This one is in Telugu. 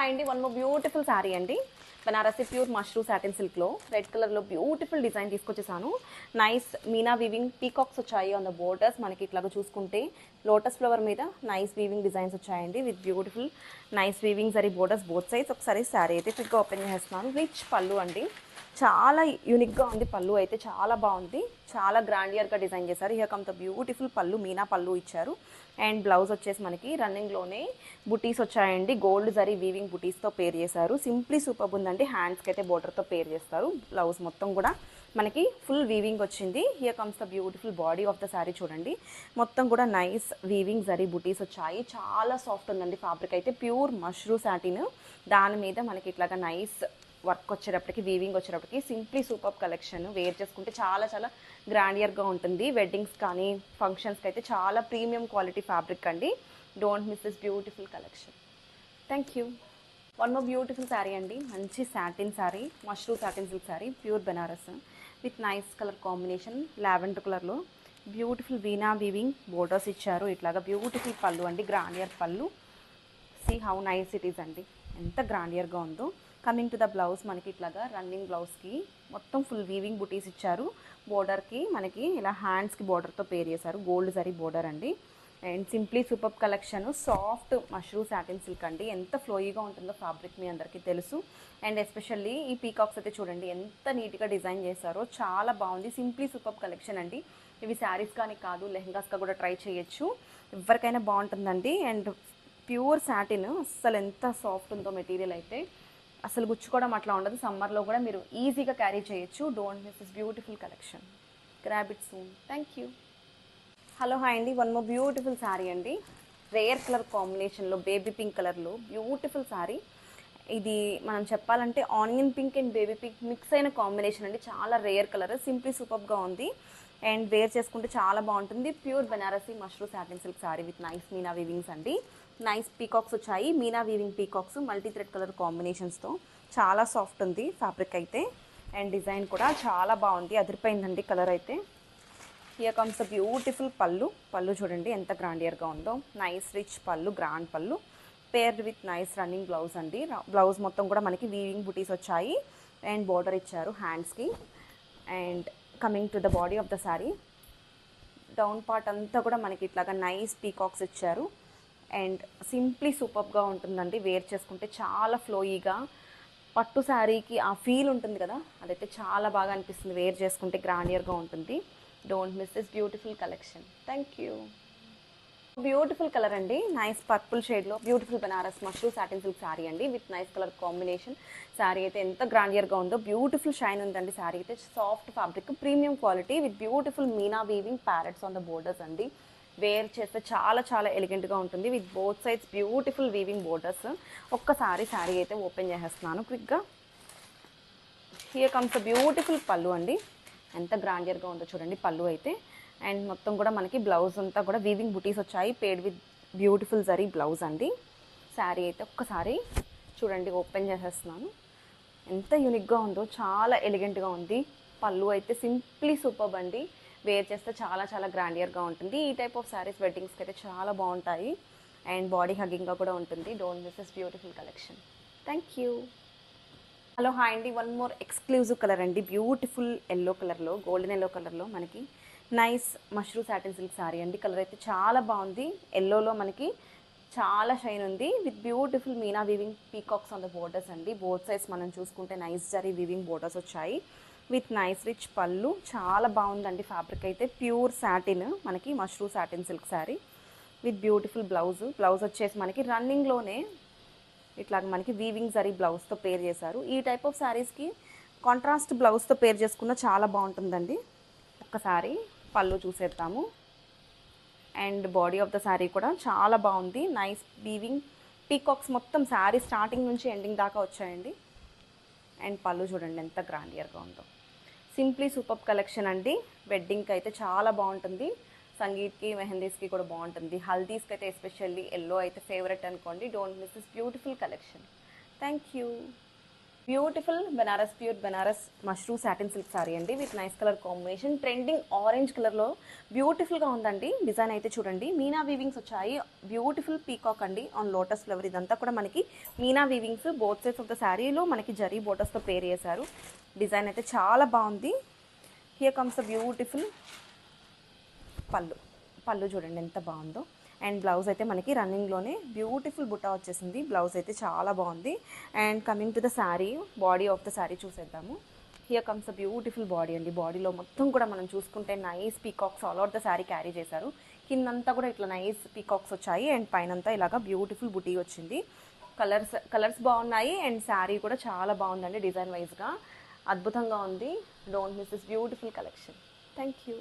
హాయ్ అండి, వన్ మోర్ బ్యూటిఫుల్ శారీ అండి. బనారసి ప్యూర్ మష్రూ సాటిన్ సిల్క్లో రెడ్ కలర్లో బ్యూటిఫుల్ డిజైన్ తీసుకొచ్చేసాను. నైస్ మీనా వీవింగ్ పీకాక్స్ వచ్చాయి ఆన్ ద బోర్డర్స్. మనకి ఇట్లాగా చూసుకుంటే లోటస్ ఫ్లవర్ మీద నైస్ వీవింగ్ డిజైన్స్ వచ్చాయండి with beautiful nice weaving zari borders both sides. ఒకసారి శారీ అయితే క్విక్గా ఓపెన్ చేస్తున్నాను. రిచ్ పళ్ళు అండి, చాలా యూనిక్గా ఉంది. పళ్ళు అయితే చాలా బాగుంది, చాలా గ్రాండియర్గా డిజైన్ చేశారు. హియర్ కమ్ ద బ్యూటిఫుల్ పళ్ళు, మీనా పళ్ళు ఇచ్చారు. అండ్ బ్లౌజ్ వచ్చేసి మనకి రన్నింగ్లోనే బుటీస్ వచ్చాయండి. గోల్డ్ జరీ వీవింగ్ బుటీస్తో పేర్ చేశారు. సింప్లీ సూపర్ ఉందండి. హ్యాండ్స్కి అయితే బోర్డర్తో పేర్ చేస్తారు. బ్లౌజ్ మొత్తం కూడా మనకి ఫుల్ వీవింగ్ వచ్చింది. Here comes the beautiful body of the sari చూడండి. మొత్తం కూడా నైస్ వీవింగ్ జరీ బుటీస్ వచ్చాయి. చాలా సాఫ్ట్ ఉందండి ఫ్యాబ్రిక్ అయితే. ప్యూర్ మష్రూ సాటిన్, దాని మీద మనకి ఇట్లాగా నైస్ వర్క్ వచ్చేటప్పటికి వీవింగ్ వచ్చేటప్పటికి సింప్లీ సూపర్ కలెక్షన్. వేర్ చేసుకుంటే చాలా చాలా గ్రాండియర్గా ఉంటుంది. వెడ్డింగ్స్ కానీ ఫంక్షన్స్కి అయితే చాలా ప్రీమియం క్వాలిటీ ఫ్యాబ్రిక్ అండి. Don't miss this beautiful collection. Thank you. One more beautiful sari అండి. మంచి satin sari, mashru satin silk sari, pure Banaras with nice colour combination lavender కలర్లో బ్యూటిఫుల్ వీనా వీవింగ్ బోర్డర్స్ ఇచ్చారు. ఇట్లాగా బ్యూటిఫుల్ పళ్ళు అండి, grandeur pallu. See how nice it is అండి, ఎంత గ్రాండియర్గా ఉందో. కమింగ్ టు ద బ్లౌజ్, మనకి ఇట్లాగా రన్నింగ్ బ్లౌజ్కి మొత్తం ఫుల్ వీవింగ్ బుటీస్ ఇచ్చారు. బోర్డర్కి మనకి ఇలా హ్యాండ్స్కి బోర్డర్తో పేర్ చేశారు. గోల్డ్ జరీ బోర్డర్ అండి. And simply super collection. Soft mashru satin silk అండి. ఎంత ఫ్లోయిగా ఉంటుందో ఫ్యాబ్రిక్ మీ అందరికీ తెలుసు. అండ్ ఎస్పెషల్లీ ఈ పీకాక్స్ అయితే చూడండి ఎంత నీట్గా డిజైన్ చేశారో, చాలా బాగుంది. సింప్లీ సూపర్ కలెక్షన్ అండి. ఇవి శారీస్ కానీ కాదు, లెహంగాస్గా కూడా ట్రై చేయొచ్చు. ఎవరికైనా బాగుంటుందండి. అండ్ ప్యూర్ సాటిన్, అస్సలు ఎంత సాఫ్ట్ ఉందో మెటీరియల్ అయితే. అసలు గుచ్చుకోవడం అట్లా ఉండదు. సమ్మర్లో కూడా మీరు ఈజీగా క్యారీ చేయొచ్చు. Don't miss this beautiful collection. Grab it soon. Thank you. Hello hi అండి, వన్ మోర్ బ్యూటిఫుల్ శారీ అండి. రేర్ కలర్ కాంబినేషన్లో బేబీ పింక్ కలర్లో బ్యూటిఫుల్ శారీ. ఇది మనం చెప్పాలంటే onion pink and baby pink mix అయిన కాంబినేషన్ అండి. చాలా రేర్ కలర్, సింప్లీ సూపర్గా ఉంది. అండ్ వేర్ చేసుకుంటే చాలా బాగుంటుంది. Pure Benarasi mashru satin silk sari with nice meena weavings అండి. నైస్ పీకాక్స్ వచ్చాయి. Meena weaving peacocks multi thread colour కాంబినేషన్స్తో చాలా సాఫ్ట్ ఉంది ఫ్యాబ్రిక్ అయితే. అండ్ డిజైన్ కూడా చాలా బాగుంది, అదిరిపోయిందండి కలర్ అయితే. హియర్ కమ్స్ ద బ్యూటిఫుల్ పళ్ళు. పళ్ళు చూడండి ఎంత గ్రాండియర్గా ఉందో. నైస్ రిచ్ పళ్ళు, గ్రాండ్ పళ్ళు, paired with nice running blouse అండి. బ్లౌజ్ మొత్తం కూడా మనకి వీవింగ్ బుటీస్ వచ్చాయి. అండ్ బోర్డర్ ఇచ్చారు హ్యాండ్స్కి. And coming to the body of the sari, down part అంతా కూడా మనకి ఇట్లాగా నైస్ పీకాక్స్ ఇచ్చారు. అండ్ సింప్లీ సూపర్గా ఉంటుందండి. వేర్ చేసుకుంటే చాలా ఫ్లోయీగా, పట్టు శారీకి ఆ ఫీల్ ఉంటుంది కదా, అదైతే చాలా బాగా అనిపిస్తుంది. వేర్ చేసుకుంటే గ్రాండియర్గా ఉంటుంది. Don't miss this beautiful collection. Thank you. Beautiful colour అండి, నైస్ పర్పుల్ షేడ్లో beautiful Banaras mashru satin silk sari అండి with nice colour combination. Sari అయితే ఎంత గ్రాండియర్గా ఉందో. బ్యూటిఫుల్ షైన్ ఉందండి శారీ అయితే. Soft fabric, premium quality with beautiful meena weaving parrots on the borders అండి. వేర్ చేస్తే చాలా చాలా ఎలిగెంట్గా ఉంటుంది with both sides beautiful weaving borders. ఒక్కసారి శారీ అయితే ఓపెన్ చేసేస్తున్నాను క్విక్గా. హియర్ కమ్స్ బ్యూటిఫుల్ పళ్ళు అండి. ఎంత గ్రాండియర్గా ఉందో చూడండి పళ్ళు అయితే. అండ్ మొత్తం కూడా మనకి బ్లౌజ్ అంతా కూడా వీవింగ్ బుటీస్ వచ్చాయి. పేడ్ విత్ బ్యూటిఫుల్ జరీ బ్లౌజ్ అండి. శారీ అయితే ఒక్కసారి చూడండి, ఓపెన్ చేసేస్తున్నాను. ఎంత యూనిక్గా ఉందో, చాలా ఎలిగెంట్గా ఉంది. పళ్ళు అయితే సింప్లీ సూపర్బ్ అండి. వేర్ చేస్తే చాలా చాలా గ్రాండియర్గా ఉంటుంది. ఈ టైప్ ఆఫ్ శారీస్ వెడ్డింగ్స్కి అయితే చాలా బాగుంటాయి. అండ్ బాడీ హగ్గింగ్గా కూడా ఉంటుంది. Don't miss this beautiful collection. Thank you. Hello hi అండి, వన్ మోర్ ఎక్స్క్లూజివ్ కలర్ అండి. బ్యూటిఫుల్ ఎల్లో కలర్లో, గోల్డెన్ ఎల్లో కలర్లో మనకి nice mashru satin silk sari అండి. కలర్ అయితే చాలా బాగుంది. ఎల్లోలో మనకి చాలా షైన్ ఉంది with beautiful meena weaving peacocks on the borders అండి. బోత్ సైడ్స్ మనం చూసుకుంటే నైస్ జరీ వీవింగ్ బోర్డర్స్ వచ్చాయి విత్ నైస్ రిచ్ పళ్ళు. చాలా బాగుందండి ఫ్యాబ్రిక్ అయితే. ప్యూర్ సాటిన్ మనకి mashru satin silk sari with beautiful blouse. Blouse వచ్చేసి మనకి రన్నింగ్లోనే ఇట్లాగ మనకి వీవింగ్ జరీ బ్లౌజ్తో పేర్ చేశారు. ఈ టైప్ ఆఫ్ శారీస్కి కాంట్రాస్ట్ బ్లౌజ్తో పేర్ చేసుకున్న చాలా బాగుంటుందండి. ఒక్కసారి పళ్ళు చూసేద్దాము. And body of the sari కూడా చాలా బాగుంది. నైస్ వీవింగ్ పీకాక్స్ మొత్తం శారీ స్టార్టింగ్ నుంచి ఎండింగ్ దాకా వచ్చాయండి. అండ్ పళ్ళు చూడండి ఎంత గ్రాండియర్గా ఉందో. సింప్లీ సూపర్ కలెక్షన్ అండి. వెడ్డింగ్కి అయితే చాలా బాగుంటుంది. సంగీత్కి, మెహందీస్కి కూడా బాగుంటుంది. హల్దీస్కి అయితే ఎస్పెషల్లీ ఎల్లో అయితే ఫేవరెట్ అనుకోండి. Don't miss this beautiful collection. Thank you. Beautiful pure Banaras mashru satin silk sari అండి with nice colour combination. Trending orange కలర్లో బ్యూటిఫుల్గా ఉందండి. డిజైన్ అయితే చూడండి, మీనా వీవింగ్స్ వచ్చాయి. బ్యూటిఫుల్ పీకాక్ అండి ఆన్ లోటస్ ఫ్లవర్. ఇదంతా కూడా మనకి meena weavings both sides of the శారీలో మనకి జరీ బోటర్స్తో పేర్ చేశారు. డిజైన్ అయితే చాలా బాగుంది. హియర్ కమ్స్ ద బ్యూటిఫుల్ పళ్ళు. పళ్ళు చూడండి ఎంత బాగుందో. అండ్ బ్లౌజ్ అయితే మనకి రన్నింగ్లోనే బ్యూటిఫుల్ బుట్ట వచ్చేసింది. బ్లౌజ్ అయితే చాలా బాగుంది. And coming to the sari, body of the sari చూసేద్దాము. Here comes the beautiful body అండి. బాడీలో మొత్తం కూడా మనం చూసుకుంటే nice peacocks all over the sari carry చేశారు. కిందంతా కూడా ఇట్లా నైస్ పీకాక్స్ వచ్చాయి. అండ్ పైనంతా ఇలాగా బ్యూటిఫుల్ బుటీ వచ్చింది. కలర్స్ బాగున్నాయి. అండ్ శారీ కూడా చాలా బాగుందండి. డిజైన్ వైజ్గా అద్భుతంగా ఉంది. Don't miss this beautiful collection. Thank you.